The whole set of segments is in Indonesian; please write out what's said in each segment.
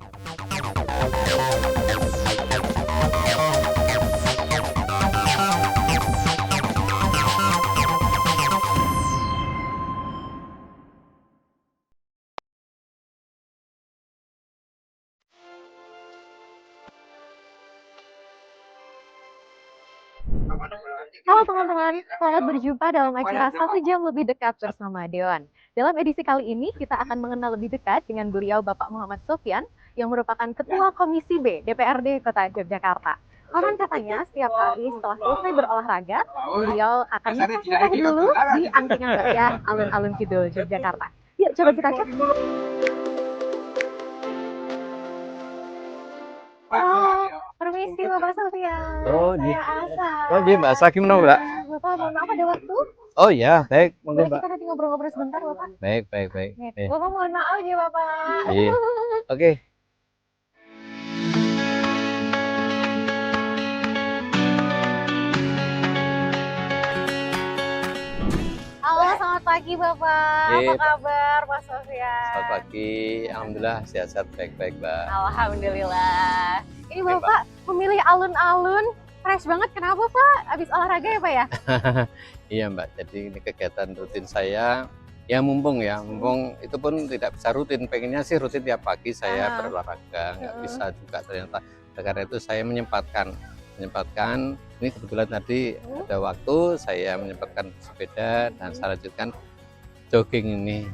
Halo teman-teman, selamat berjumpa dalam acara 1 jam lebih dekat bersama Dewan. Dalam edisi kali ini, kita akan mengenal lebih dekat dengan beliau Bapak Muhammad Sofyan, yang merupakan Ketua Komisi B DPRD Kota Yogyakarta. Konon katanya setiap hari setelah selesai berolahraga, beliau akan teh dulu di Angkringan Bakpia Alun-Alun Kidul, Yogyakarta. Yuk coba kita cek. Oh, permisi Bapak Sofyan. Oh, Saya iya. Asa. Oh, iya, Mbak. Asa gimana, Mbak? Bapak, mohon maaf ada waktu? Oh, iya. Baik, monggo, Boleh Mbak. kita nanti ngobrol-ngobrol sebentar, Bapak? Baik, baik, baik. Bapak mohon maaf ya, Bapak. Iya. Oke. Halo, selamat pagi, Bapak. Apa Iya, Pak. kabar, Pak Sofyan? Selamat pagi. Alhamdulillah sehat-sehat, baik-baik, Mbak. Alhamdulillah. Ini Oke, Bapak memilih alun-alun fresh banget. Kenapa, Pak? Habis olahraga ya, Pak ya? Iya, Mbak. Jadi ini kegiatan rutin saya. Ya mumpung itu pun tidak bisa rutin. Pengennya sih rutin tiap pagi saya berolahraga, nggak bisa juga ternyata. Karena itu saya menyempatkan. Ini kebetulan tadi ada waktu saya menyempatkan sepeda dan saya lanjutkan jogging ini.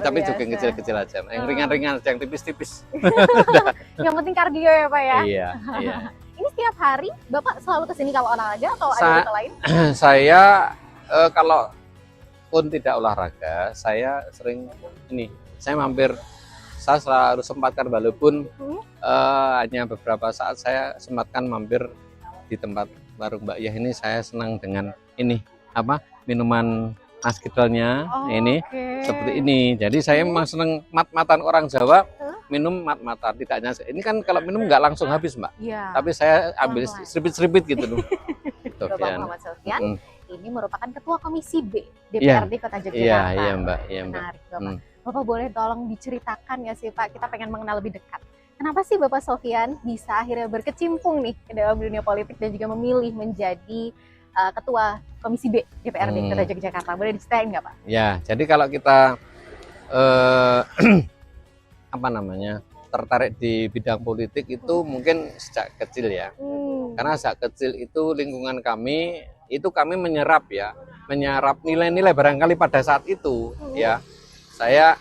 Tapi jogging kecil-kecil aja, yang ringan-ringan, yang tipis-tipis. Yang penting kardio ya, Pak ya? Iya, iya. Ini setiap hari Bapak selalu kesini kalau olahraga atau ada rute lain? Saya kalau pun tidak olahraga, saya sering saya selalu sempatkan walaupun hanya beberapa saat saya sempatkan mampir di tempat warung Mbak Yah ini. Saya senang dengan minuman naskidolnya seperti ini. Jadi saya memang senang mat-matan, orang Jawa minum mat-matan, tidak hanya ini kan kalau minum nggak langsung habis, Mbak. Iya. Tapi saya ambil seripit-seripit gitu loh. Bapak Muhammad Sofyan ini merupakan Ketua Komisi B DPRD Kota Yogyakarta. Iya, Mbak. Menarik, Bapak. Bapak boleh tolong diceritakan ya sih, Pak? Kita pengen mengenal lebih dekat. Kenapa sih Bapak Sofyan bisa akhirnya berkecimpung nih ke dalam dunia politik dan juga memilih menjadi Ketua Komisi B DPRD Kota Yogyakarta? Boleh diceritain nggak, Pak? Ya, jadi kalau kita tertarik di bidang politik itu mungkin sejak kecil ya. Karena sejak kecil itu lingkungan kami menyerap nilai-nilai barangkali pada saat itu ya. Saya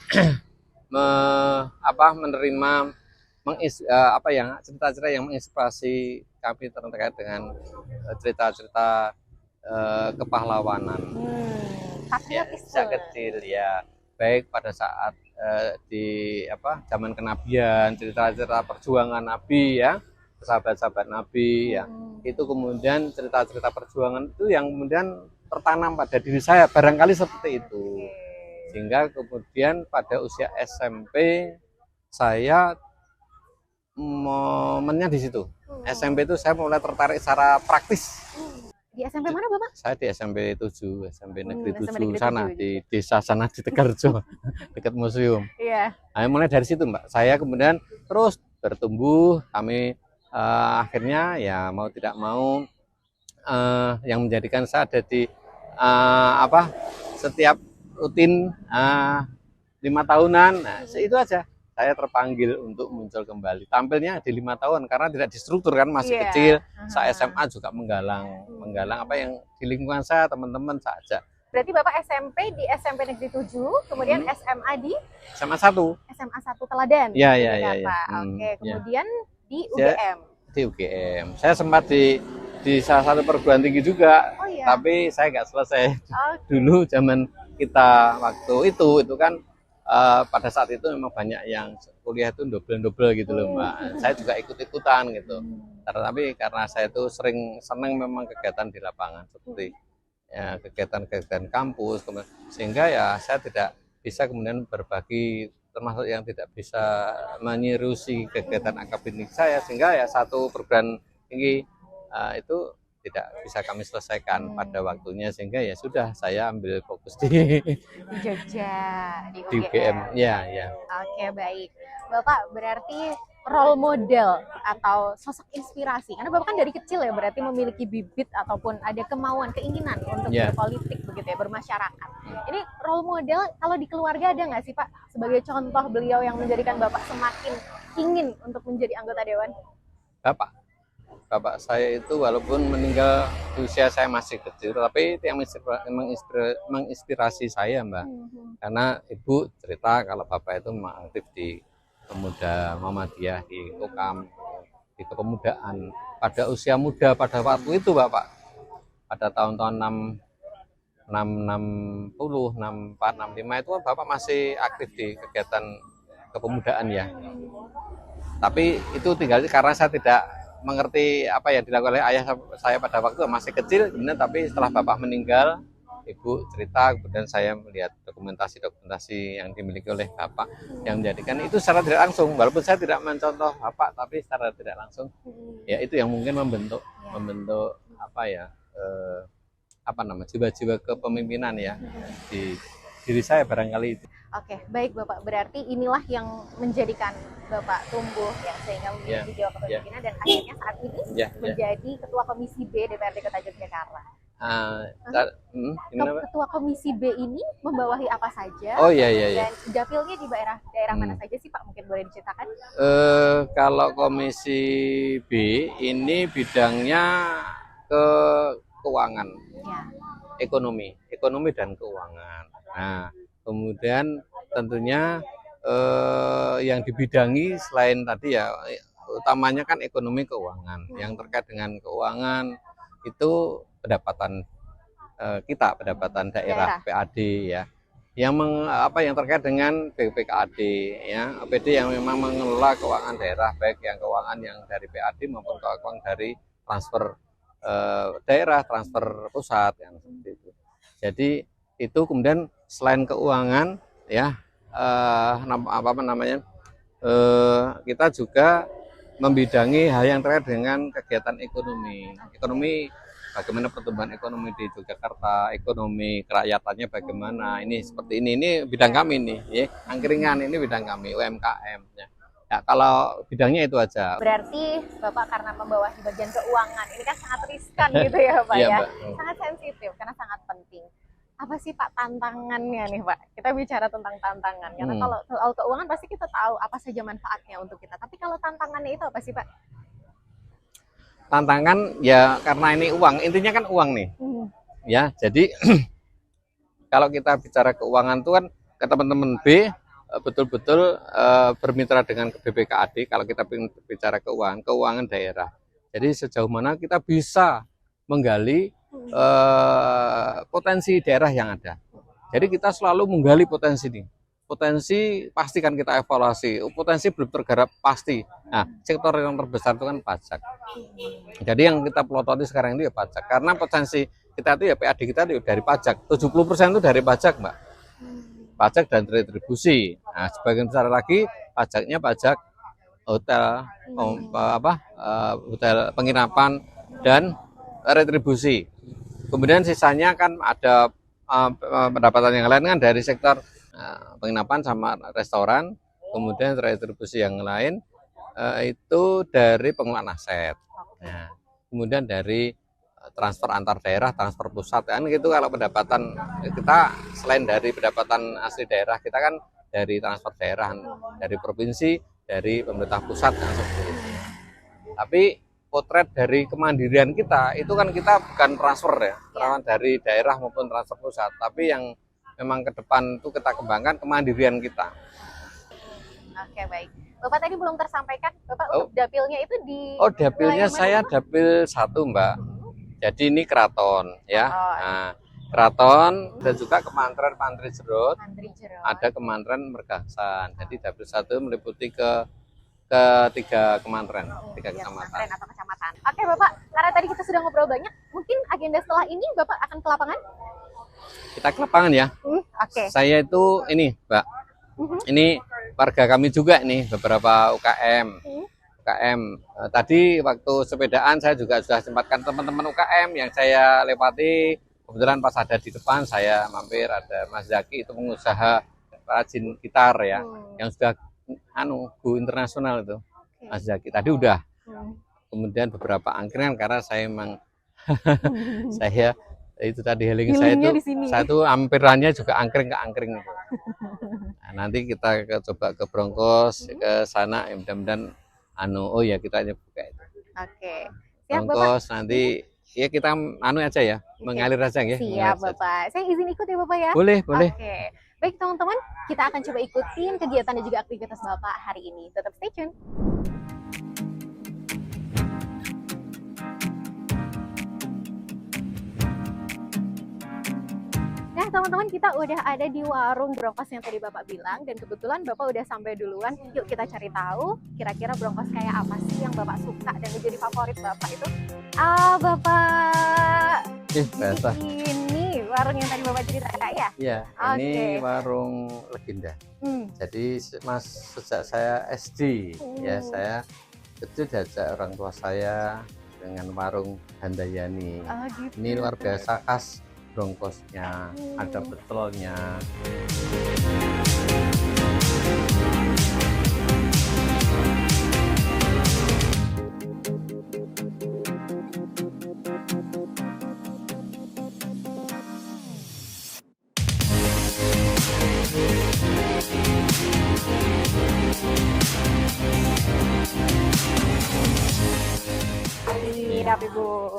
menerima cerita-cerita yang menginspirasi kami terkait dengan cerita-cerita kepahlawanan. Sejak kecil ya, baik pada saat di zaman kenabian, cerita-cerita perjuangan Nabi ya, sahabat-sahabat Nabi ya, itu kemudian cerita-cerita perjuangan itu yang kemudian tertanam pada diri saya, barangkali seperti itu. Sehingga kemudian pada usia SMP saya momennya di situ. SMP itu saya mulai tertarik secara praktis. Di SMP mana, Bapak? Saya di SMP 7, SMP Negeri 7 sana di desa sana di Tegarjo, dekat museum. Iya. Nah, mulai dari situ, Mbak. Saya kemudian terus bertumbuh. Kami akhirnya ya mau tidak mau yang menjadikan saya ada di setiap rutin 5 tahunan. Nah, itu aja. Saya terpanggil untuk muncul kembali. Tampilnya di 5 tahun karena tidak distruktur kan, masih kecil. Saya SMA juga menggalang apa yang di lingkungan saya, teman-teman saja. Berarti Bapak SMP di SMP Negeri 7, kemudian SMA di SMA 1. SMA 1 Teladan. Iya. Oke, kemudian di UGM. Di UGM. Saya sempat di salah satu perguruan tinggi juga. Oh, iya. Tapi saya nggak selesai. Dulu zaman kita waktu itu kan pada saat itu memang banyak yang kuliah itu double gitu loh, Mbak. Saya juga ikut-ikutan gitu. Tapi karena saya itu senang memang kegiatan di lapangan seperti ya kegiatan-kegiatan kampus, sehingga ya saya tidak bisa kemudian berbagi, termasuk yang tidak bisa menyerusi kegiatan akademik saya, sehingga ya satu perguruan tinggi itu tidak bisa kami selesaikan pada waktunya, sehingga ya sudah saya ambil fokus di Jogja, di UGM. Ya. Oke, baik. Bapak berarti role model atau sosok inspirasi? Karena Bapak kan dari kecil ya berarti memiliki bibit ataupun ada kemauan, keinginan untuk berpolitik begitu ya, bermasyarakat. Ini role model kalau di keluarga ada nggak sih Pak sebagai contoh beliau yang menjadikan Bapak semakin ingin untuk menjadi anggota dewan? Bapak saya itu walaupun meninggal di usia saya masih kecil, tapi itu yang menginspirasi saya, Mbak. Karena Ibu cerita kalau Bapak itu aktif di Pemuda Muhammadiyah di Kokam, di kepemudaan pada usia muda pada waktu itu, Bapak. Pada tahun-tahun 660, 64, 65 itu Bapak masih aktif di kegiatan kepemudaan ya. Tapi itu tinggal karena saya tidak mengerti apa yang dilakukan oleh ayah saya pada waktu masih kecil, kemudian tapi setelah Bapak meninggal, Ibu cerita, kemudian saya melihat dokumentasi yang dimiliki oleh Bapak yang menjadikan itu secara tidak langsung, walaupun saya tidak mencontoh Bapak, tapi secara tidak langsung ya itu yang mungkin membentuk jiwa-jiwa kepemimpinan ya di diri saya barangkali itu. Oke, baik Bapak. Berarti inilah yang menjadikan Bapak tumbuh ya sehingga memiliki jiwa kepemimpinan dan akhirnya saat ini menjadi Ketua Komisi B DPRD Kota Yogyakarta. Ketua Komisi B ini membawahi apa saja? Oh iya. Dan dapilnya di daerah mana saja sih Pak? Mungkin boleh diceritakan? Kalau Komisi B ini bidangnya ke keuangan, ekonomi dan keuangan. Nah, kemudian tentunya yang dibidangi selain tadi ya utamanya kan ekonomi keuangan. Yang terkait dengan keuangan itu pendapatan pendapatan daerah PAD ya. Yang terkait dengan BPKAD ya, APD yang memang mengelola keuangan daerah, baik yang keuangan yang dari PAD maupun keuangan dari transfer daerah, transfer pusat yang seperti itu. Jadi itu kemudian selain keuangan ya kita juga membidangi hal yang terkait dengan kegiatan ekonomi bagaimana pertumbuhan ekonomi di Yogyakarta, ekonomi kerakyatannya bagaimana, ini seperti ini bidang kami nih ya, angkringan ini bidang kami, UMKM ya, kalau bidangnya itu aja. Berarti Bapak karena membawahi bagian keuangan ini kan sangat riskan gitu ya Pak ya, sangat sensitif karena sangat penting. Apa sih Pak tantangannya nih Pak? Kita bicara tentang tantangan, karena kalau soal keuangan pasti kita tahu apa saja manfaatnya untuk kita. Tapi kalau tantangannya itu apa sih Pak? Tantangan ya karena ini uang, intinya kan uang nih. Ya, jadi kalau kita bicara keuangan itu kan ke teman-teman B betul-betul bermitra dengan BPKAD kalau kita bicara keuangan daerah. Jadi sejauh mana kita bisa menggali potensi daerah yang ada. Jadi kita selalu menggali potensi ini. Potensi pasti kan kita evaluasi. Potensi belum tergarap pasti. Nah, sektor yang terbesar itu kan pajak. Jadi yang kita pelototi sekarang itu ya pajak. Karena potensi kita itu ya PAD kita itu dari pajak. 70% itu dari pajak, Mbak. Pajak dan retribusi. Nah, sebagian besar lagi pajaknya pajak hotel, hotel penginapan dan retribusi. Kemudian sisanya kan ada pendapatan yang lain kan dari sektor penginapan sama restoran, kemudian retribusi yang lain itu dari pengelolaan aset. Nah, kemudian dari transfer antar daerah, transfer pusat kan gitu. Kalau pendapatan kita selain dari pendapatan asli daerah, kita kan dari transfer daerah, dari provinsi, dari pemerintah pusat kan seperti itu. Tapi potret dari kemandirian kita itu kan kita bukan transfer ya, dari daerah maupun transfer pusat, tapi yang memang ke depan itu kita kembangkan kemandirian kita. Oke, baik. Bapak tadi belum tersampaikan, Bapak untuk dapilnya itu di dapilnya saya dapil 1, Mbak. Jadi ini keraton ya. Nah, keraton dan juga Kementerian Pantri Jerot. Ada Kementerian Mergasan. Jadi dapil 1 meliputi ke 3 kementerian, 3 kecamatan. Atau kecamatan. Oke, Bapak, karena tadi kita sudah ngobrol banyak, mungkin agenda setelah ini Bapak akan ke lapangan? Kita ke lapangan ya. Oke. Saya itu ini, Mbak. Ini warga kami juga nih, beberapa UKM. Tadi waktu sepedaan saya juga sudah sempatkan teman-teman UKM yang saya lewati. Kebetulan pas ada di depan saya mampir, ada Mas Zaki, itu pengusaha rajin gitar ya, yang sudah go internasional itu. Mas Zaki tadi udah. Hmm. Kemudian beberapa angkringan karena saya memang saya itu tadi healing saya Healingnya itu di sini. saya tuh ampirannya juga angkring ke angkring itu. Nah, nanti kita coba ke Broncos ke sana ya mudah-mudahan oh ya kita aja buka itu. Oke. Siap Bapak. Broncos nanti ya kita aja ya, mengalir aja ya. Siap Bapak. Saya izin ikut ya Bapak ya. Boleh. Oke. Baik teman-teman, kita akan coba ikutin kegiatan dan juga aktivitas Bapak hari ini. Tetap stay tune. Nah teman-teman, kita udah ada di warung Broncos yang tadi Bapak bilang, dan kebetulan Bapak udah sampai duluan. Yuk kita cari tahu kira-kira Broncos kayak apa sih yang Bapak suka dan menjadi favorit Bapak itu. Bapak, Biasa. Ini warung yang tadi Bapak cerita ya? Iya, ini warung legenda. Jadi sejak saya SD ya saya kecil diajak orang tua saya dengan warung Handayani. Gitu. Ini luar biasa khas Broncosnya, ada betelnya.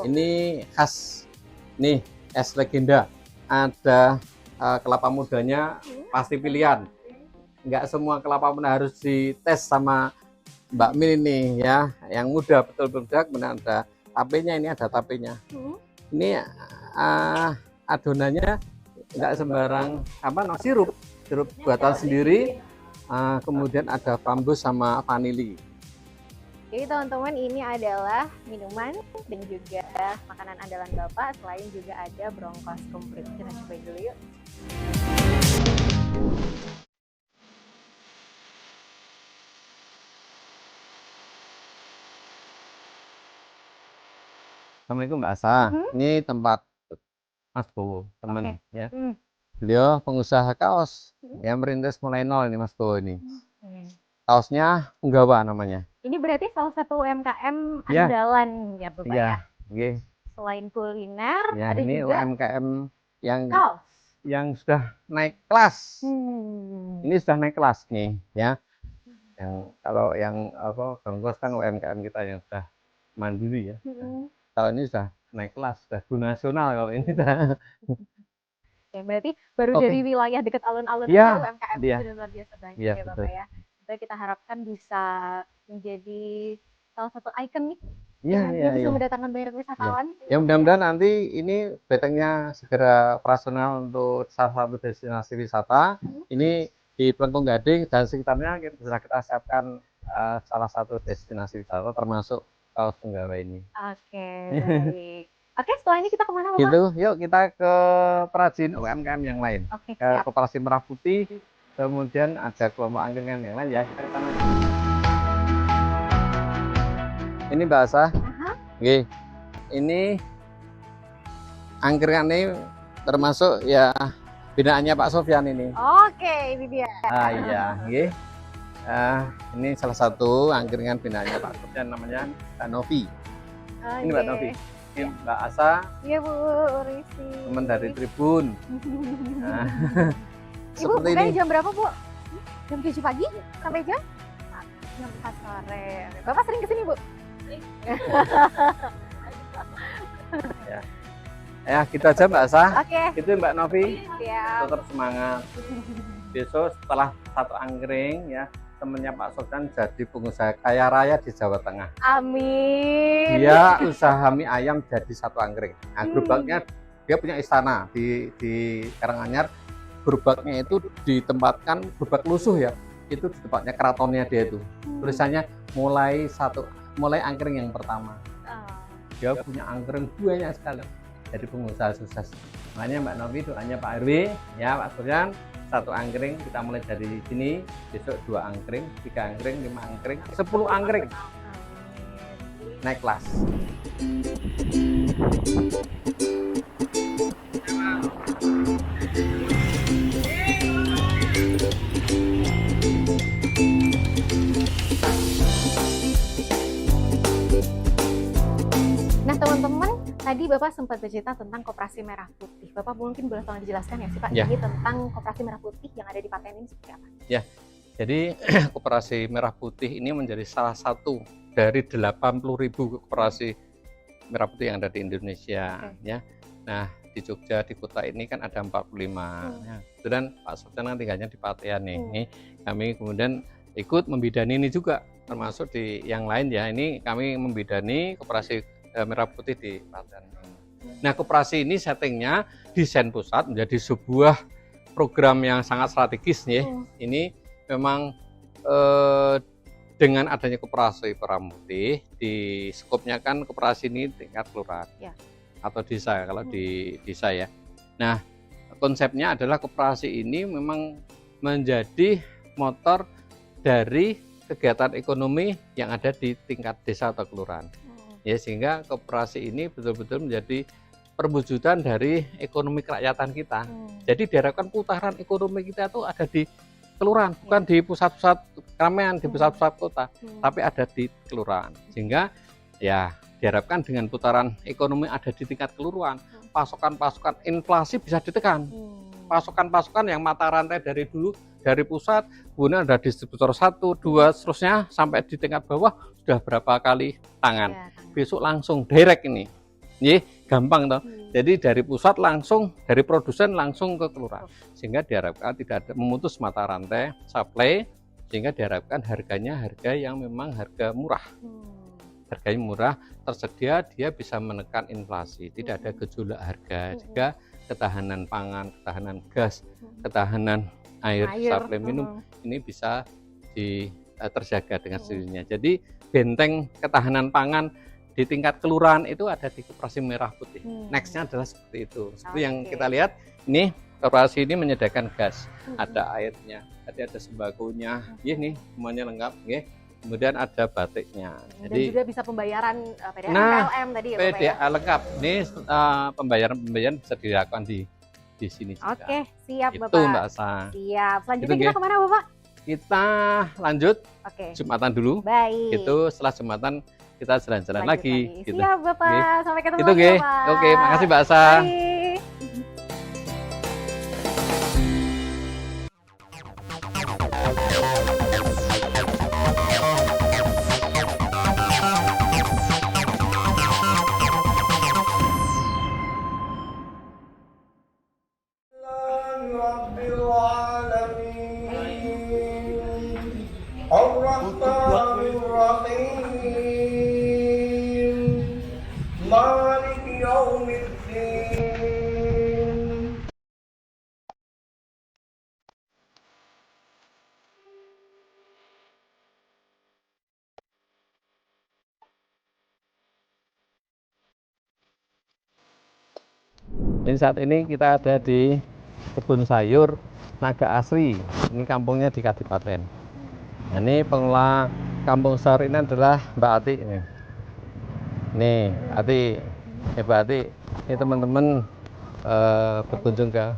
Ini khas nih es legenda. Ada kelapa mudanya pasti pilihan. Nggak semua kelapa muda harus dites sama Mbak Min ini ya. Yang muda betul-betul kemudian ada tapenya, ini ada tapenya. Ini adonannya nggak sembarang sirup buatan sendiri. Kemudian ada bambus sama vanili. Jadi teman-teman, ini adalah minuman dan juga makanan andalan Bapak. Selain juga ada Broncos komplit. Kita cobain dulu yuk. Assalamualaikum Mbak Asa. Ini tempat Mas Bowo, teman ya. Beliau pengusaha kaos yang merintis mulai nol ini Mas Bowo ini. Kaosnya Punggawa namanya. Ini berarti salah satu UMKM andalan ya Bapak ya? Iya. Selain kuliner, ya, ada ini juga UMKM kaos yang sudah naik kelas. Ini sudah naik kelas nih ya. Yang kalau yang Broncos kan UMKM kita yang sudah mandiri ya. Kalau ini sudah naik kelas, sudah go nasional kalau ini. Ya, berarti baru dari wilayah dekat alun-alun UMKM sudah luar biasa banyak ya Bapak ya. Jadi kita harapkan bisa menjadi salah satu ikon nih. Bisa mendatangkan banyak wisatawan. Ya mudah-mudahan nanti ini betengnya segera operasional untuk salah satu destinasi wisata. Ini di Plengkung Gading dan sekitarnya bisa kita siapkan salah satu destinasi wisata termasuk kaos Punggawa ini. Oke, baik. Oke, setelah ini kita kemana Bapak? Gitu, yuk kita ke perajin UMKM yang lain. Ke Koperasi Merah Putih. Kemudian ada kelompok angkringan yang lain ya. Kita ke sana. Ini Mbak Asa. Ini angkringan ini termasuk ya binaannya Pak Sofyan ini. Oke, ini dia. Ini salah satu angkringan binaannya Pak Sofyan namanya Mbak Novi. Ini Mbak Novi. Ini Mbak Asa. Iya Bu Risi. Teman dari Tribun. Ibu bukanya jam berapa Bu? Jam 7 pagi sampai jam 4 sore. Bapak sering kesini Bu? Ya gitu aja Mbak Asa. Itu Mbak Novi. Tetap semangat. Besok setelah satu angkring ya, temennya Pak Sofyan jadi pengusaha kaya raya di Jawa Tengah. Amin. Dia usaha mie ayam jadi satu angkring. Nah, gerobaknya dia punya istana di Karanganyar. Gerobaknya itu ditempatkan gerobak lusuh ya. Itu di tempatnya keratonnya dia itu. Tulisannya mulai angkring yang pertama. Dia punya angkring banyak sekali. Jadi pengusaha sukses. Makanya Mbak Novi doanya Pak RW ya Pak Sofyan. Satu angkring kita mulai dari sini, besok 2 angkring, 3 angkring, 5 angkring, 10 angkring. Naik kelas. teman-teman, tadi Bapak sempat bercerita tentang Koperasi Merah Putih. Bapak mungkin boleh tolong dijelaskan ya sih Pak, Ya. ini tentang Koperasi Merah Putih yang ada di Paten ini seperti apa? Ya, jadi Koperasi Merah Putih ini menjadi salah satu dari 80.000 koperasi merah putih yang ada di Indonesia. Ya. Nah, di Jogja, di kota ini kan ada 45. Ya. Dan Pak Sofyan kan tinggalnya di Patean nih. Ini kami kemudian ikut membidani ini juga, termasuk di yang lain ya. Ini kami membidani Koperasi Merah Putih di Patean. Nah, koperasi ini settingnya desain pusat menjadi sebuah program yang sangat strategis nih. Ini memang dengan adanya Koperasi Merah Putih, di skopnya kan koperasi ini tingkat kelurahan atau desa kalau di desa ya. Nah, konsepnya adalah koperasi ini memang menjadi motor dari kegiatan ekonomi yang ada di tingkat desa atau kelurahan. Ya, sehingga koperasi ini betul-betul menjadi perwujudan dari ekonomi kerakyatan kita. Jadi diharapkan putaran ekonomi kita itu ada di kelurahan, bukan di pusat-pusat keramaian, di pusat-pusat kota, tapi ada di kelurahan. Sehingga ya diharapkan dengan putaran ekonomi ada di tingkat kelurahan, pasokan-pasokan inflasi bisa ditekan. Pasokan-pasokan yang mata rantai dari dulu, dari pusat, kemudian ada distributor 1, 2, seterusnya sampai di tingkat bawah sudah berapa kali tangan. Besok langsung direct ini. Gampang toh. Jadi dari pusat langsung, dari produsen langsung ke kelurahan. Sehingga diharapkan tidak ada memutus mata rantai supply, sehingga diharapkan harganya harga yang memang harga murah. Harganya murah, tersedia, dia bisa menekan inflasi, tidak ada gejolak harga, juga ketahanan pangan, ketahanan gas, ketahanan air supply minum ini bisa terjaga dengan sendirinya. Jadi benteng ketahanan pangan di tingkat kelurahan itu ada di Koperasi Merah Putih. Nextnya adalah seperti itu. Seperti yang kita lihat, ini koperasi ini menyediakan gas, ada airnya, ada sembakonya, nih semuanya lengkap, kemudian ada batiknya. Dan juga bisa pembayaran PDA, PLM tadi ya Bapak ya? PDA lengkap. Ini pembayaran bisa dilakukan di sini juga. Oke, siap itu, Bapak. Mbak Sa. Siap. Selanjutnya kita kemana Bapak? Kita lanjut Jumatan dulu. Baik. Itu setelah Jumatan kita jalan-jalan lagi. Gitu. Siap Bapak, sampai ketemu itu, lagi Bapak. Oke, makasih Mbak Sa. Ini saat ini kita ada di kebun sayur Naga Asri. Ini kampungnya di Kadipaten. Nah, ini pengelola kampung sayur ini adalah Mbak Ati. Nih, Ati, Mbak Ati, ini teman-teman berkunjung ke,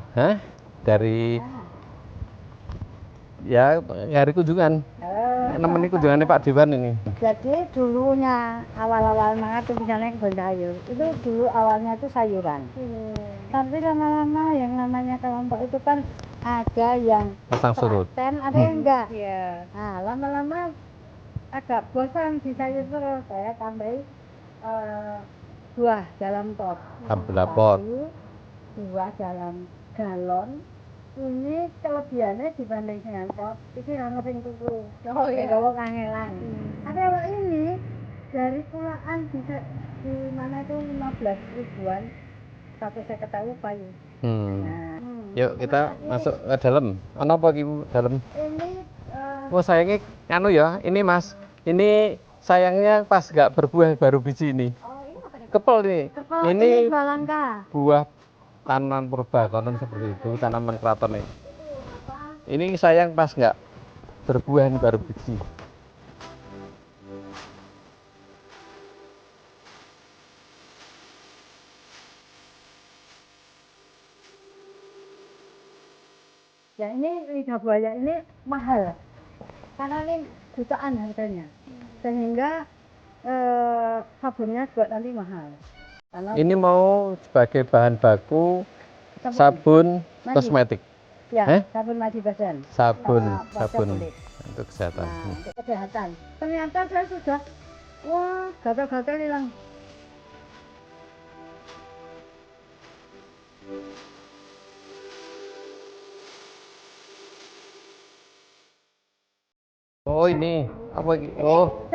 dari ya hari kunjungan. Nemenin kunjungannya Pak Dewan ini. Jadi dulunya awal-awal banget tuh misalnya kebun sayur, itu dulu awalnya tuh sayuran. Tapi lama-lama yang namanya kelompok itu kan ada yang pasang surut, ada yang enggak. Nah, lama-lama agak bosan di sayur terus, saya tambahin buah dalam pot. Buah dalam galon. Ini kelebihannya dibanding dengan pot, ini langsung tuku. Kalau kangelan. Tapi kalau ini dari pulaan bisa di mana itu 15 ribuan, tapi saya ketahui payu. Yuk kita masuk ke dalam. Ono apa Ibu dalam? Ini sayangnya anu ya, ini Mas. Ini sayangnya pas nggak berbuah baru biji ini. Kepel nih. Ini balangka. Buah tanaman purba konon seperti itu, tanaman keraton nih. Ini sayang pas nggak berbuah ini baru biji. Ya ini lidah buaya ini mahal karena ini jutaan harganya, sehingga sabunnya juga nanti mahal. Kalau Ini mau sebagai bahan baku sabun mandi. kosmetik. Ya, sabun mandi badan. Sabun, Wajah sabun kulit. untuk kesehatan. Nah, untuk kesehatan. Ternyata saya sudah, wah, gatal-gatal hilang. Oh ini apa ini? Oh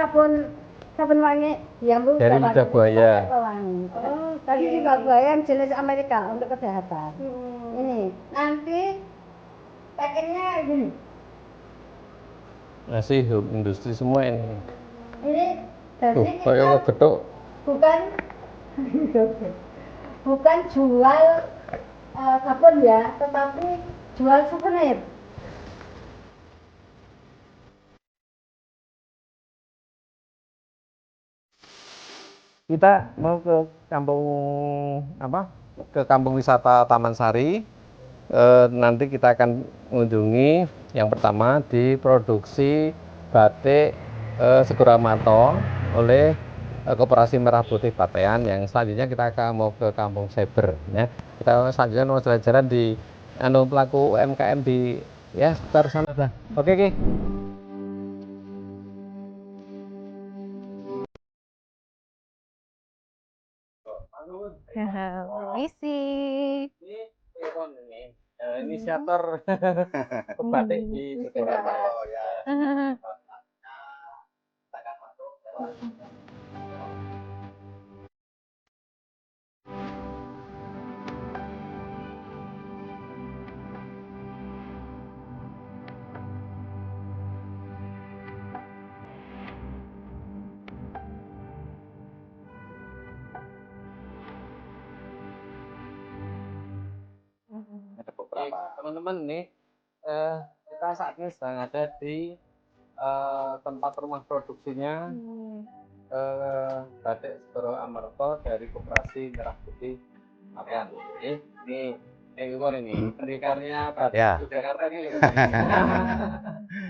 Sabun wangi yang dari lidah buaya. wangi. Oh, tadi lidah buaya yang jenis Amerika untuk kesehatan. Ini nanti packingnya gini. Masih home industri semua ini. Ini dari kita Kayak getuk. bukan bukan jual sabun ya, tetapi jual souvenir. Kita mau ke kampung apa? Ke kampung wisata Taman Sari. Nanti kita akan mengunjungi yang pertama di produksi batik Segoroamato oleh Koperasi Merah Putih Batean. Yang selanjutnya kita akan mau ke Kampung Seber ya. Kita selanjutnya mau jalan-jalan di pelaku UMKM di ya sekitar sana. Oke, oke. Misi. Ini inisiator batik di Segoroamato ya. Ada beberapa teman-teman nih kita saat ini sedang ada di tempat rumah produksinya batik Segoroamato dari Koperasi Merah Putih Batean. Ini karya batik Ya. Jakarta ini.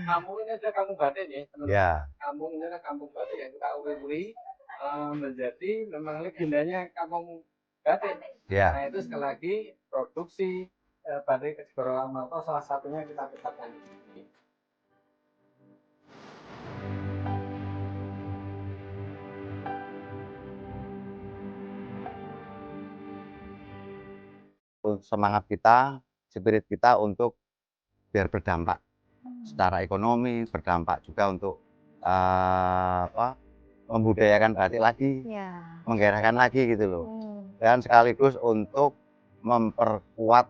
Kampung ini ada kampung batik nih, teman-teman. Ya, Kampung ini adalah kampung batik yang kita uri menjadi memang legendanya kampung batik. ya. Nah itu sekali lagi produksi batik Segoroamato salah satunya kita tetapkan di sini. Semangat kita, spirit kita untuk biar berdampak secara ekonomi, berdampak juga untuk membudayakan batik lagi, Ya. menggairahkan lagi gitu loh. Dan sekaligus untuk memperkuat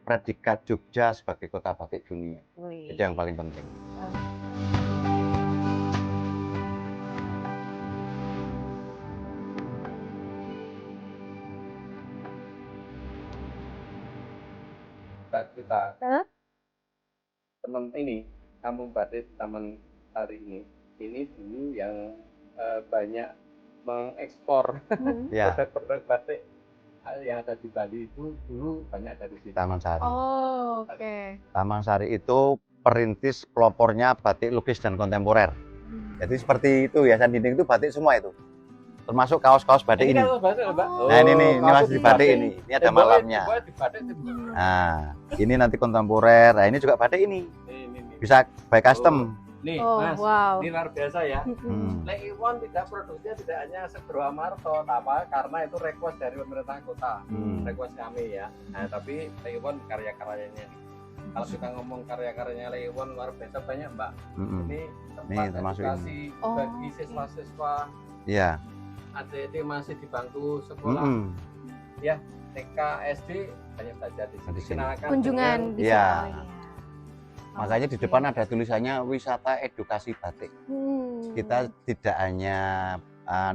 predikat Jogja sebagai kota batik dunia. Itu yang paling penting. Kita Hah? teman ini kampung batik Taman Sari ini dulu yang banyak mengekspor Ya, produk-produk batik yang ada di Bali itu dulu banyak dari sini. Taman Sari. Oh, oke. Taman Sari itu perintis pelopornya batik lukis dan kontemporer. Jadi seperti itu, hiasan dinding itu batik semua itu. Termasuk kaos-kaos batik ini. Kalau batik, Mbak. Nah ini nih, ini kaos masih di batik ini. Ini ada malamnya. Di batik itu. Nah, ini nanti kontemporer. Nah, ini juga batik ini. Ini. Bisa by custom. Nih, Oh, Mas. wow. Ini luar biasa ya. Hmm. Lek Iwon tidak produksinya tidak hanya Segoroamato, karena itu request dari pemerintah kota, request kami ya. Nah, tapi Lek Iwon karya-karyanya. Kalau kita ngomong karya-karyanya Lek Iwon luar biasa banyak, Mbak. Ini tempat Nih, termasuk edukasi bagi siswa-siswa Iya. ADD masih di bangku sekolah, ya TK, SD banyak belajar di sini. Kenalkan Kunjungan dengan- bisa. Iya. Iya. Makanya di depan ada tulisannya wisata edukasi batik. Kita tidak hanya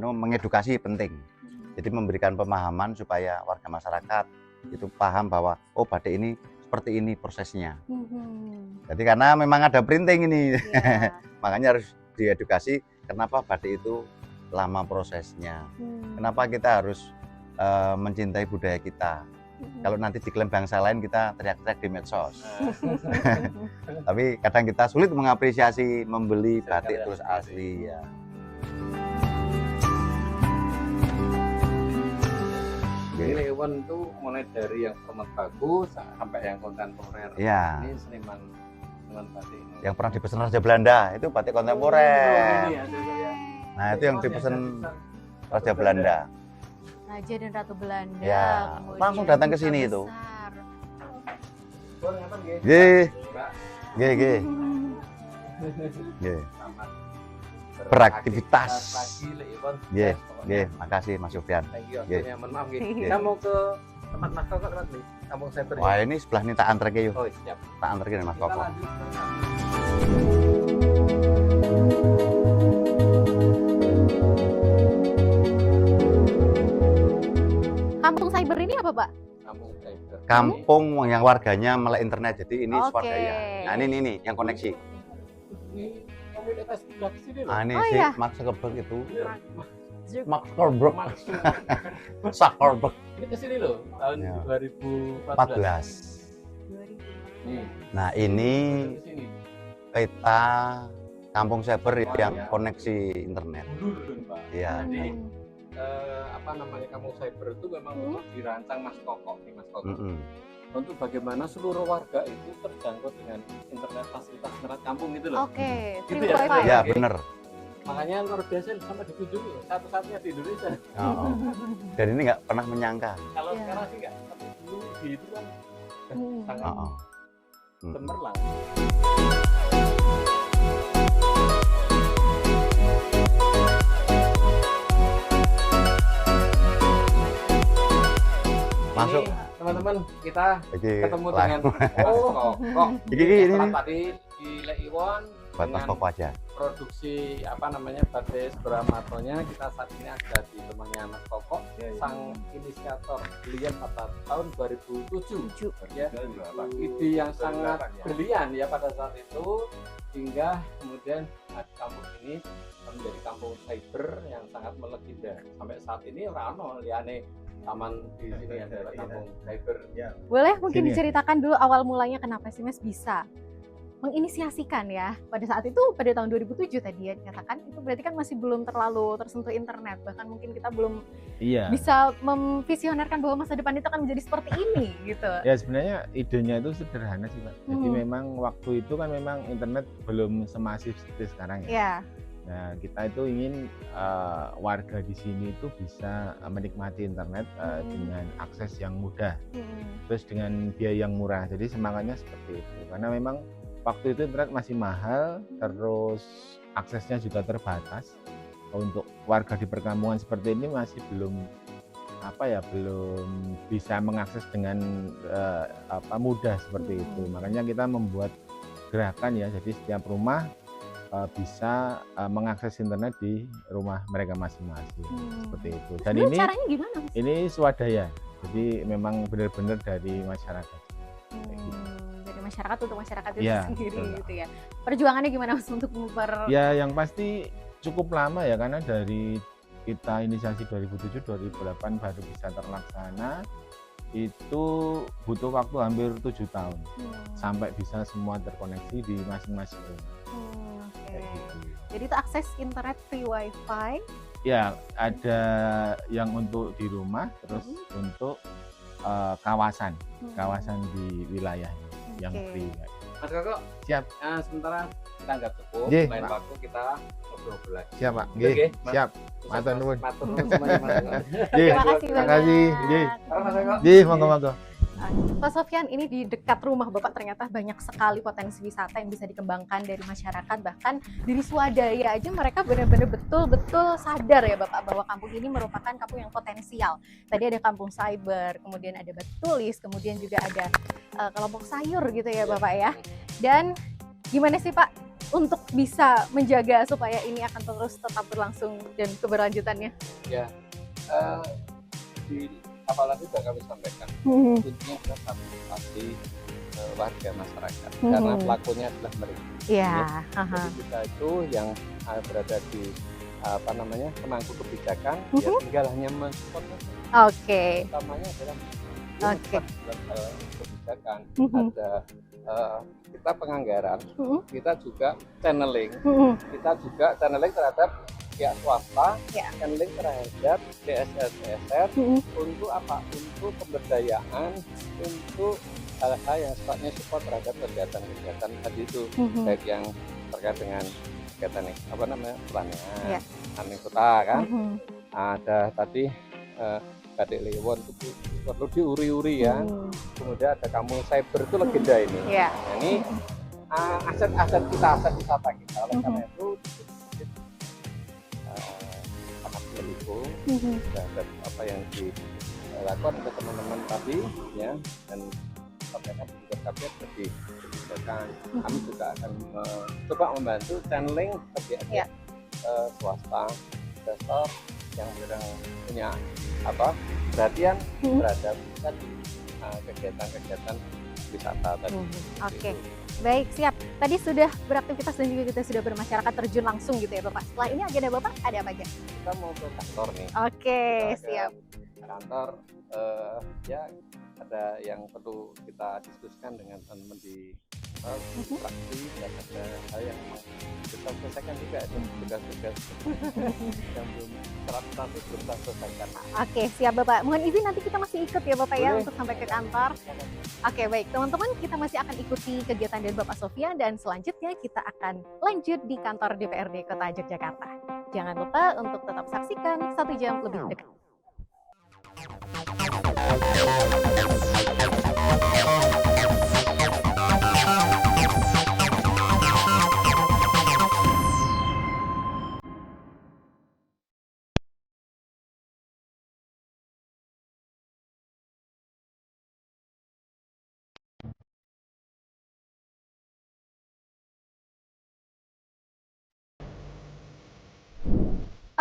mengedukasi penting. Jadi memberikan pemahaman supaya warga masyarakat itu paham bahwa oh batik ini seperti ini prosesnya. Jadi karena memang ada printing ini. Iya. Makanya harus diedukasi kenapa batik itu lama prosesnya. Kenapa kita harus mencintai budaya kita. Kalau nanti diklaim bangsa lain kita teriak-teriak di medsos. Tapi kadang kita sulit mengapresiasi membeli batik terus asli ya. Liwon itu mulai dari yang format bagus sampai yang kontemporer. Iya. Ini seniman batik ini. Yang pernah dipesan Raja Belanda itu batik kontemporer. Ini ada saya. Nah, itu yang dipesan Raja Belanda. Raja dan Ratu Belanda. Ya, kemudian langsung datang ke Duta sini itu. Besar. Bon, ngapain, Ge? Nggih, Mbak, nggih. Nggih. selamat Beraktivitas. lagi, Liwon. Nggih, Pokoknya. nggih, makasih Mas Sofyan. Thank you. Nggih. Akhirnya, mohon maaf, Ge. Nggih. Kita mau ke tempat Mas Koko nanti, Kampung Cyber. Wah, ini sebelah ini tak antar ke yuk. Oh, siap. Tak antar ke Mas Kita Koko. lanjut ke Kampung Cyber ini apa, Pak? Kampung Cyber. Kampung yang warganya melek internet, jadi ini Oke. swadaya. Nah, ini yang koneksi. Ini komunitas sebelah sini loh. Nah, ini Oh, si iya. Mark Zuckerberg itu. Zuk- Mark Zuckerberg. Maksud Zuckerberg ini ke sini loh tahun Ya. 2014. 2000. Nih, Nah, ini ke sini. peta Kampung Cyber yang koneksi internet. Dulu, Pak. Iya. Jadi Hmm. apa namanya Kampung Cyber itu memang untuk dirancang Mas Koko nih, Mas Koko. Mm-mm. Untuk bagaimana seluruh warga itu terjangkau dengan internet, fasilitas internet kampung gitu loh. Oke, Gitu free ya, wifi. Ya, Oke. bener. Makanya luar biasa sampai dikunjungi satu-satunya di Indonesia. Oh. Dan ini nggak pernah menyangka. Kalau Ya. sekarang sih nggak, tapi dulu gitu kan Hmm. sangat Oh. Mm. cemerlang. Masuk. Ini, teman-teman, kita Iki ketemu live. dengan Mas Koko. Iki ini Setelah nih. tadi di Liwon Buat Mas dengan Koko aja. produksi apa namanya batik Suramatonya, kita saat ini ada di rumahnya Mas Koko, sang inisiator brilian pada tahun 2007. Ya, ide yang sangat brilian ya pada saat itu, hingga kemudian kampung ini menjadi kampung cyber yang sangat melegenda. Sampai saat ini rano liane taman di sini adalah kampung cyber. Boleh mungkin Sini ya. diceritakan dulu awal mulanya kenapa sih Mas bisa menginisiasikan ya pada saat itu, pada tahun 2007 tadi ya dikatakan, itu berarti kan masih belum terlalu tersentuh internet, bahkan mungkin kita belum Iya. bisa memvisionerkan bahwa masa depan itu akan menjadi seperti ini gitu. Ya sebenarnya idenya itu sederhana sih Pak. Jadi Hmm. memang waktu itu kan memang internet belum semasif seperti sekarang ya. Ya. Nah kita itu ingin warga di sini itu bisa menikmati internet dengan akses yang mudah, Hmm. terus dengan biaya yang murah. Jadi semangatnya seperti itu. Karena memang waktu itu internet masih mahal, terus aksesnya juga terbatas. Untuk warga di perkampungan seperti ini masih belum belum bisa mengakses dengan mudah seperti itu. Makanya kita membuat gerakan ya, jadi setiap rumah bisa mengakses internet di rumah mereka masing-masing seperti itu. Dan Sebenarnya ini caranya gimana Mas? ini swadaya, jadi memang benar-benar dari masyarakat. Dari masyarakat untuk masyarakat itu Iya, sendiri betul. gitu ya. Perjuangannya gimana Mas untuk Ya yang pasti cukup lama ya, karena dari kita inisiasi 2007-2008 baru bisa terlaksana, itu butuh waktu hampir 7 tahun sampai bisa semua terkoneksi di masing-masing rumah. Oke. Kayak gitu. Jadi itu akses internet free wifi. Ya ada yang untuk di rumah, terus untuk kawasan di wilayah yang Oke. free. Mas Koko, Siap. sementara kita nggak cukup, Nggih, lain Pak. waktu kita ngobrol lagi. Siap Pak. Oke, Nggih, Mas. siap. Terus, Matur nuwun. Matur nuwun semuanya, Mas Koko. Nggih. Terima kasih Terima banyak. kasih. Nggih. Halo, Mas Koko. Nggih, monggo-monggo. Pak Sofyan, ini di dekat rumah Bapak ternyata banyak sekali potensi wisata yang bisa dikembangkan dari masyarakat, bahkan dari swadaya aja mereka benar-benar betul-betul sadar ya Bapak bahwa kampung ini merupakan kampung yang potensial. Tadi ada kampung cyber, kemudian ada batu tulis, kemudian juga ada kelompok sayur gitu ya Bapak ya. Dan gimana sih Pak untuk bisa menjaga supaya ini akan terus tetap berlangsung dan keberlanjutannya? Ya, di apalah sudah kami sampaikan. Kuncinya adalah partisipasi warga masyarakat, karena pelakunya adalah mereka. Iya. Jadi kita itu yang berada di pemangku kebijakan, ya tinggal hanya mensupport saja. Oke. Utamanya adalah Oke. dalam hal kebijakan. Ada kita penganggaran, kita juga channeling, kita juga channeling terhadap pihak swasta, Ya. handling terhadap CSR untuk apa? Untuk pemberdayaan, untuk hal-hal yang sifatnya support terhadap kegiatan-kegiatan tadi itu, baik yang terkait dengan kegiatan apa namanya pertanian, Ya. tani kota kan, ada tadi batik liwon itu perlu diuri-uri ya, kemudian ada kampung cyber itu legenda ini. Ya. Nah, ini aset-aset kita, aset wisata kita. Oleh karena itu sangat mendukung terhadap apa yang dilakukan oleh teman-teman tadi ya, dan sampaikan juga kami lebih kebijakan. Kami juga akan coba membantu channeling kegiatan swasta, investor yang sedang punya apa perhatian terhadap tadi kegiatan-kegiatan wisata tadi. Oke. Baik, siap. Tadi sudah beraktivitas dan juga kita sudah bermasyarakat terjun langsung gitu ya Bapak. Setelah ini agenda Bapak ada apa aja? Kita mau ke kantor nih. Oke, Kita ke siap. Kantor ya ada yang perlu kita diskusikan dengan teman-teman di fraksi, dan ada hal yang kita selesaikan juga, tugas-tugas yang belum 100% belum kita selesaikan. Oke, siap Bapak. Mohon izin nanti kita masih ikut ya Bapak ya Boleh. untuk sampai ke kantor. Oke, baik teman-teman, kita masih akan ikuti kegiatan dari Bapak Sofyan dan selanjutnya kita akan lanjut di kantor DPRD Kota Yogyakarta. Jangan lupa untuk tetap saksikan 1 jam lebih dekat.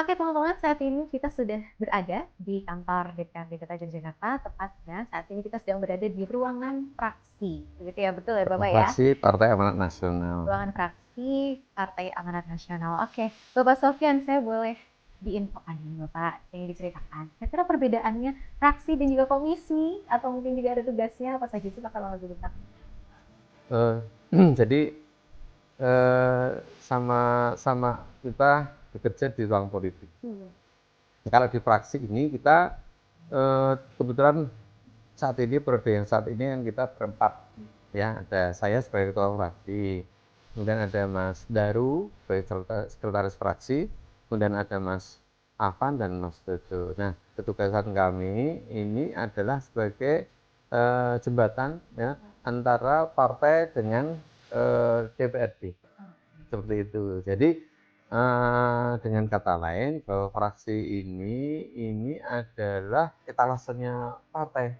Oke teman-teman, saat ini kita sudah berada di kantor DPRD Kota Yogyakarta, tepatnya saat ini kita sedang berada di ruangan fraksi. Begitu ya, betul ya Bapak ya? Fraksi Partai Amanat Nasional. Ruangan fraksi Partai Amanat Nasional. Oke, Bapak Sofyan, saya boleh diinfokan nih Bapak, yang diceritakan. Kira-kira perbedaannya fraksi dan juga komisi, atau mungkin juga ada tugasnya apa saja sih Pak kalau lebih dekat? Jadi sama-sama kita bekerja di ruang politik. Kalau di fraksi ini kita kebetulan saat ini periode yang saat ini yang kita berempat ya, ada saya sebagai ketua fraksi, kemudian ada Mas Daru sebagai sekretaris fraksi, kemudian ada Mas Afan dan Mas Dodo. Nah, ketugasan kami ini adalah sebagai jembatan ya antara partai dengan DPRD, seperti itu. Jadi dengan kata lain bahwa fraksi ini adalah etalasenya partai,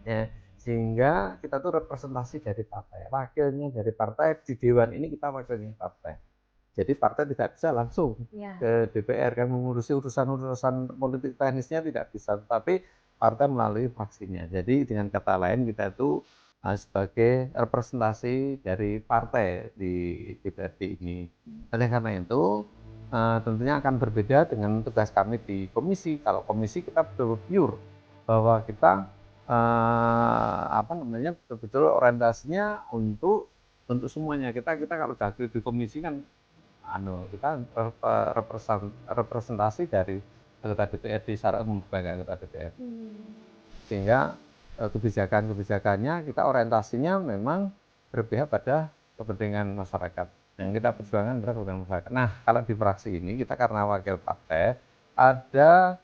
ya, sehingga kita tuh representasi dari partai, wakilnya dari partai. Di dewan ini kita wakilnya partai. Jadi partai tidak bisa langsung ke DPR kan mengurusi urusan politik teknisnya, tidak bisa, tapi partai melalui fraksinya. Jadi dengan kata lain kita itu sebagai representasi dari partai di DPRD ini. Oleh karena itu tentunya akan berbeda dengan tugas kami di komisi. Kalau komisi kita betul pure bahwa kita betul-betul orientasinya untuk semuanya. Kita kalau dari di komisi kan kita representasi dari anggota DPRD secara umum sebagai anggota DPR. Sehingga kebijakan-kebijakannya kita orientasinya memang berpihak pada kepentingan masyarakat. Yang kita perjuangkan adalah kepentingan masyarakat. Nah, kalau di fraksi ini kita karena wakil partai ada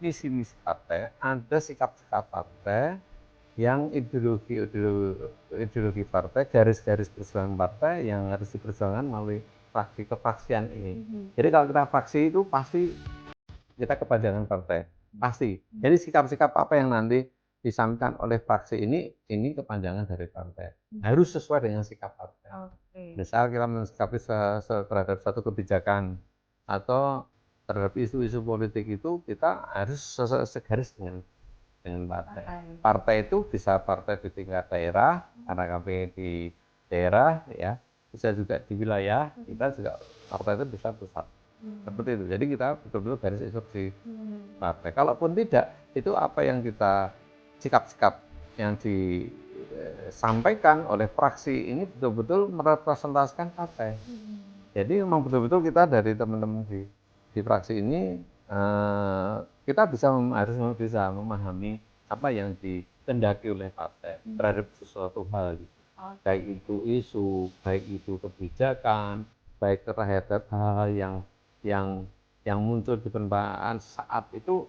visi misi partai, ada sikap-sikap partai, yang ideologi partai, garis-garis perjuangan partai yang harus diperjuangkan melalui fraksi kefaksian ini. Jadi kalau kita fraksi itu pasti kita kepanjangan partai. Pasti. Jadi sikap-sikap apa yang nanti disampaikan oleh fraksi ini kepanjangan dari partai. Harus sesuai dengan sikap partai. Misal kita mensikapi terhadap satu kebijakan atau terhadap isu-isu politik itu kita harus segaris dengan partai. Partai itu bisa partai di tingkat daerah, karena kami di daerah ya, bisa juga di wilayah, kita juga partai itu bisa pusat. Seperti itu. Jadi kita betul-betul garis instruksi partai. Kalaupun tidak, itu apa yang kita sikap-sikap yang disampaikan oleh fraksi ini betul-betul merepresentasikan partai. Jadi memang betul-betul kita dari teman-teman di fraksi ini kita harus bisa memahami apa yang ditindaki oleh partai terhadap sesuatu hal gitu. Baik itu isu, baik itu kebijakan, baik terhadap hal yang muncul di permukaan saat itu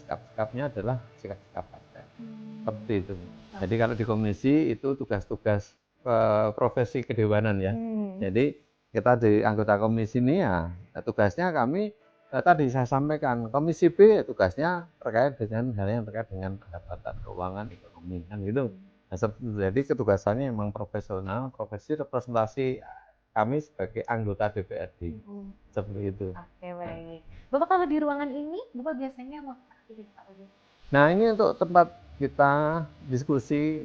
sikap-sikapnya adalah sikap-sikap partai. Seperti itu. Jadi kalau di komisi itu tugas-tugas profesi kedewanan ya. Jadi kita di anggota komisi ini ya tugasnya kami tadi saya sampaikan, komisi B tugasnya terkait dengan hal yang terkait dengan pendapatan keuangan ekonomi kan gitu. Nah, jadi ketugasannya memang profesional, profesi representasi kami sebagai anggota DPRD seperti itu. Oke, baik. Bapak kalau di ruangan ini, Bapak biasanya mau aktivitas apa? Nah, ini untuk tempat kita diskusi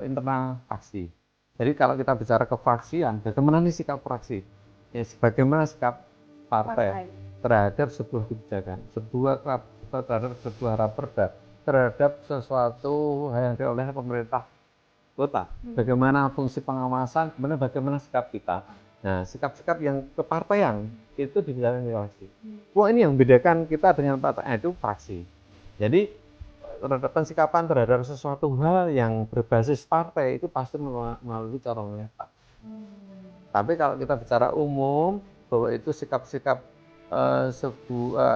internal fraksi. Jadi kalau kita bicara kefaksian, bagaimana nih sikap fraksi? Ya, bagaimana sikap partai terhadap sebuah kebijakan, terhadap sebuah raperda, terhadap sesuatu yang oleh pemerintah kota. Bagaimana fungsi pengawasan, kemudian bagaimana sikap kita. Nah, sikap-sikap yang kepartaian itu dibicarakan di fraksi. Wah, ini yang membedakan kita dengan partai itu fraksi. Jadi terhadap pensikapan terhadap sesuatu hal yang berbasis partai itu pasti melalui corong letak. Tapi kalau kita bicara umum bahwa itu sikap-sikap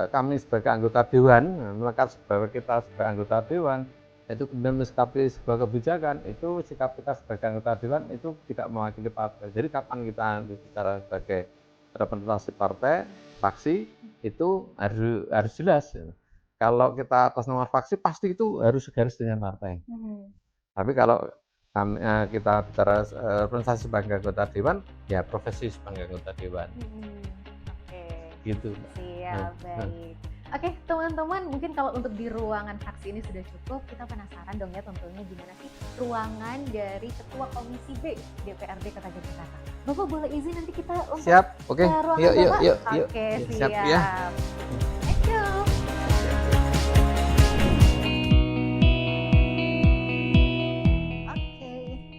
kami sebagai anggota dewan, melekat sebagai kita sebagai anggota dewan, itu kemudian mensikapi sebuah kebijakan, itu sikap kita sebagai anggota dewan itu tidak mewakili partai. Jadi kapan kita bicara sebagai representasi partai, fraksi itu harus jelas. Kalau kita atas nama fraksi pasti itu harus segaris dengan partai. Tapi kalau kita bicara representasi sebagai anggota dewan, ya profesi sebagai anggota dewan. Oke. Gitu. Siap, baik. Oke, teman-teman, mungkin kalau untuk di ruangan fraksi ini sudah cukup, kita penasaran dong ya tentunya gimana sih ruangan dari Ketua Komisi B DPRD Kota Yogyakarta. Bapak boleh izin nanti kita untuk siap, oke. Yuk. Oke, siap ya. Thank you.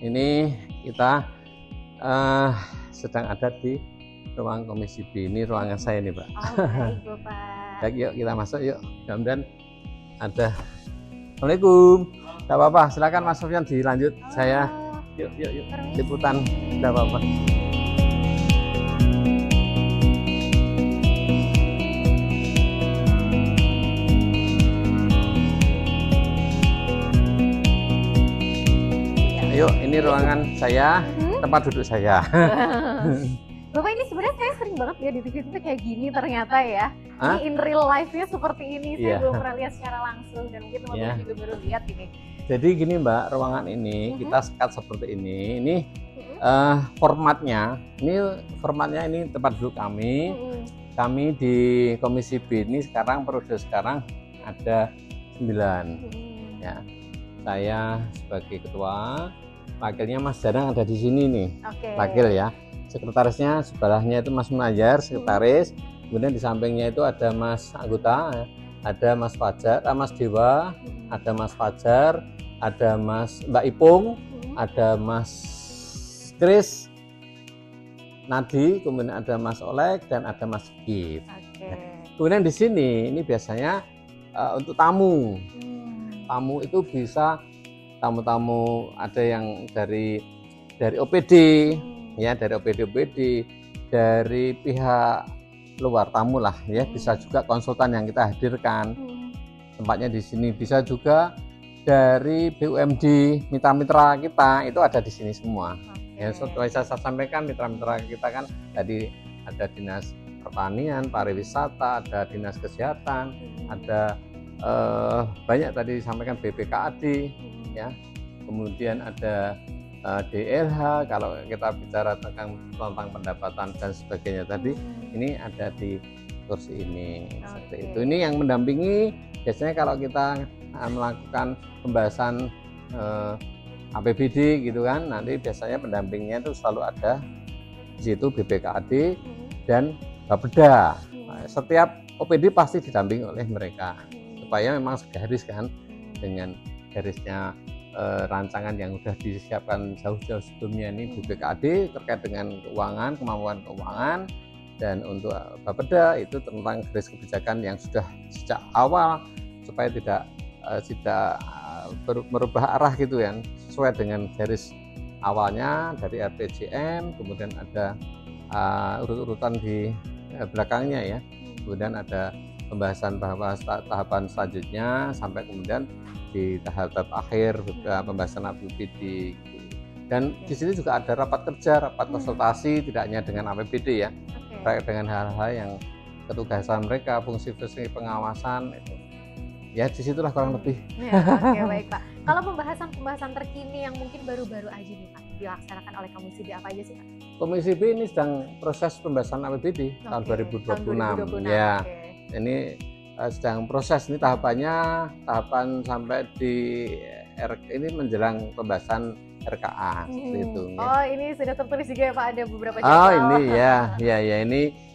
Ini kita sedang ada di ruang Komisi B. Ini ruangan saya nih, Pak. Baik, Bapak. Baik, yuk kita masuk yuk. Mudah-mudahan ada. Assalamualaikum. Tidak apa-apa, silakan Mas Sofyan dilanjut. Saya yuk. Liputan, tidak apa-apa. Yuk, ini ruangan saya, tempat duduk saya. Bapak, ini sebenarnya saya sering banget ya di TV itu kayak gini ternyata ya. Ini in real life-nya seperti ini. Saya belum pernah lihat secara langsung dan mungkin teman-teman juga baru lihat ini. Jadi gini Mbak, ruangan ini kita sekat seperti ini. Ini formatnya ini tempat duduk kami. Kami di Komisi B ini sekarang periode sekarang ada 9. Ya. Saya sebagai ketua, wakilnya Mas Danang ada di sini nih. Wakil ya. Sekretarisnya sebelahnya itu Mas Munayar, sekretaris. Kemudian di sampingnya itu ada Mas anggota, ada Mas Fajar, Mas Dewa, ada Mas Fajar, ada Mbak Ipung, ada Mas Kris, Nadi, kemudian ada Mas Oleg dan ada Mas Gif. Kemudian di sini ini biasanya untuk tamu. Tamu itu bisa tamu-tamu ada yang dari OPD. Ya, dari OPD, dari pihak luar tamu lah ya, bisa juga konsultan yang kita hadirkan tempatnya di sini, bisa juga dari BUMD mitra-mitra kita itu ada di sini semua. Ya, seperti saya sampaikan mitra-mitra kita kan tadi ada dinas pertanian, pariwisata, ada dinas kesehatan, ada banyak tadi disampaikan BPKAD ya, kemudian ada DLH, kalau kita bicara tentang pendapatan dan sebagainya tadi, ini ada di kursi ini. Seperti itu. Ini yang mendampingi biasanya kalau kita melakukan pembahasan APBD gitu kan, nanti biasanya pendampingnya itu selalu ada di situ BPKAD dan Bapeda. Setiap OPD pasti didampingi oleh mereka supaya memang segaris kan dengan garisnya rancangan yang sudah disiapkan jauh-jauh sebelumnya ini BPKAD terkait dengan keuangan, kemampuan keuangan, dan untuk Bapeda itu tentang garis kebijakan yang sudah sejak awal supaya tidak merubah arah gitu ya, sesuai dengan garis awalnya dari RPJM, kemudian ada urut-urutan di belakangnya ya, kemudian ada pembahasan bahwa tahapan selanjutnya sampai kemudian di tahap akhir pembahasan APBD. Dan di sini juga ada rapat kerja, rapat konsultasi tidak hanya dengan APBD ya, terkait dengan hal-hal yang ketugasan mereka, fungsi-fungsi pengawasan itu. Ya disitulah kurang lebih. Ya, oke, baik Pak. Kalau pembahasan terkini yang mungkin baru-baru aja nih Pak dilaksanakan oleh Komisi B apa aja sih Pak? Komisi B ini sedang proses pembahasan APBD tahun 2026. Ya, ini sedang proses, ini tahapan sampai di ini menjelang pembahasan RKA seperti itu. Oh, ini sudah tertulis juga ya Pak, ada beberapa jadwal. Oh, ini ya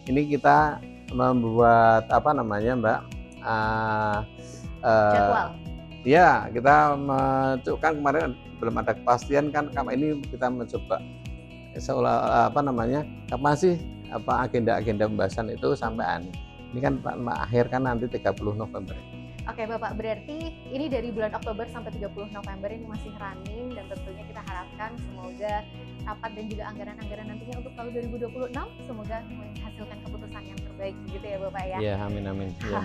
ini kita membuat apa namanya Mbak? Jadwal. Ya, kita kan kemarin belum ada kepastian kan, ini kita mencoba seolah kapan sih agenda pembahasan itu sampai ini kan akhir kan nanti 30 November. Oke Bapak, berarti ini dari bulan Oktober sampai 30 November ini masih running, dan tentunya kita harapkan semoga rapat dan juga anggaran-anggaran nantinya untuk tahun 2026 semoga menghasilkan keputusan yang terbaik gitu ya Bapak ya. Iya, amin. Ya,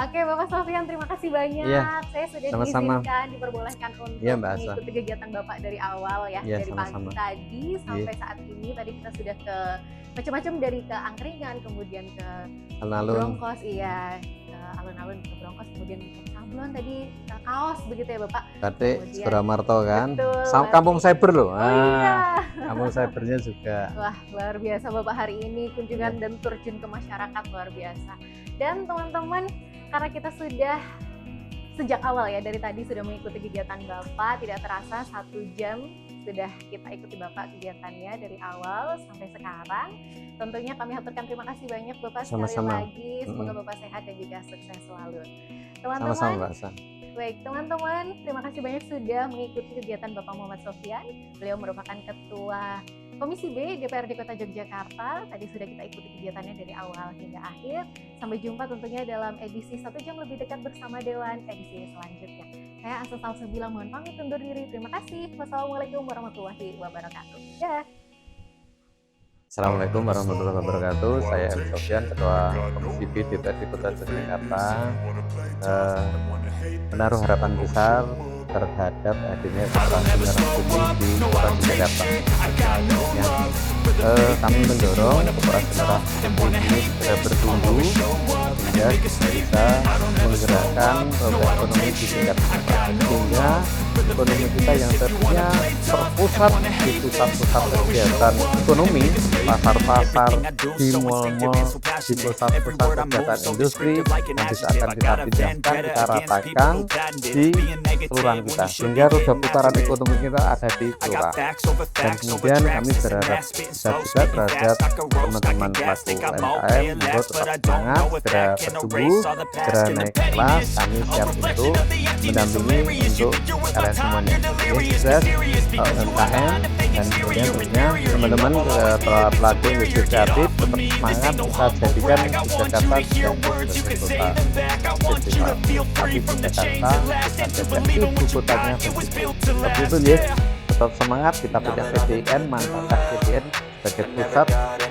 Oke Bapak Sofyan, terima kasih banyak. Ya, saya sudah diizinkan, diperbolehkan untuk ya, mengikuti kegiatan Bapak dari awal ya, dari sama-sama. pagi tadi sampai saat ini. Tadi kita sudah ke macam-macam, dari ke angkringan, kemudian ke Bronkos, iya, ke alun-alun, ke Bronkos, kemudian ke Sablon tadi, ke kaos begitu ya Bapak. Batik Suramarto kan. Betul, kampung cyber loh. Iya. Kampung cybernya juga. Wah, luar biasa Bapak hari ini kunjungan dan terjun ke masyarakat luar biasa. Dan teman-teman, karena kita sudah sejak awal ya, dari tadi sudah mengikuti kegiatan Bapak, tidak terasa 1 jam sudah kita ikuti Bapak kegiatannya dari awal sampai sekarang. Tentunya kami haturkan terima kasih banyak Bapak sekali lagi. Semoga Bapak sehat dan juga sukses selalu. Teman-teman, sama-sama, baik teman-teman, terima kasih banyak sudah mengikuti kegiatan Bapak Muhammad Sofyan. Beliau merupakan Ketua Komisi B DPRD Kota Yogyakarta. Tadi sudah kita ikuti kegiatannya dari awal hingga akhir. Sampai jumpa tentunya dalam edisi 1 jam lebih dekat bersama Dewan edisi selanjutnya. Saya Asa Salsabila mohon pamit undur diri. Terima kasih. Wassalamualaikum warahmatullahi wabarakatuh. Ya. Assalamualaikum warahmatullahi wabarakatuh. Saya M. Sofyan, Ketua Komisi B DPRD Kota Yogyakarta. Menaruh harapan besar terhadap hadirnya operasi merah putih di Kota Yogyakarta. Kami mendorong operasi merah putih ini segera bertumbuh sehingga bisa menggerakkan roda ekonomi di tingkat pusat, sehingga ekonomi kita yang tadinya terpusat di pusat-pusat kegiatan ekonomi, pasar-pasar, di mal-mal, di pusat-pusat kegiatan industri, nanti akan kita pindahkan, kita ratakan di kelurahan kita, sehingga roda putaran ekonomi kita ada di kelurahan. Dan kemudian kami berharap bisa juga terhadap teman-teman pelaku UMKM untuk tetap semangat, segera bertumbuh, segera naik kelas. Kami siap untuk mendampingi untuk kalian semuanya. Sukses UMKM, dan kemudian tentunya teman-teman pelaku industri kreatif tetap semangat, kita jadikan Jakarta sebagai kota festival. Tapi Jakarta kita jadi ibu kotanya festival. Seperti itu ya, tetap semangat, kita punya PDN, manfaatkan PDN sebagai pusat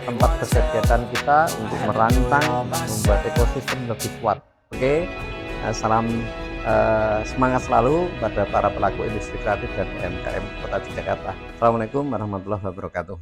tempat kegiatan kita untuk merancang, membuat ekosistem lebih kuat. Oke, salam semangat selalu pada para pelaku industri kreatif dan UMKM Kota Yogyakarta. Assalamualaikum warahmatullahi wabarakatuh.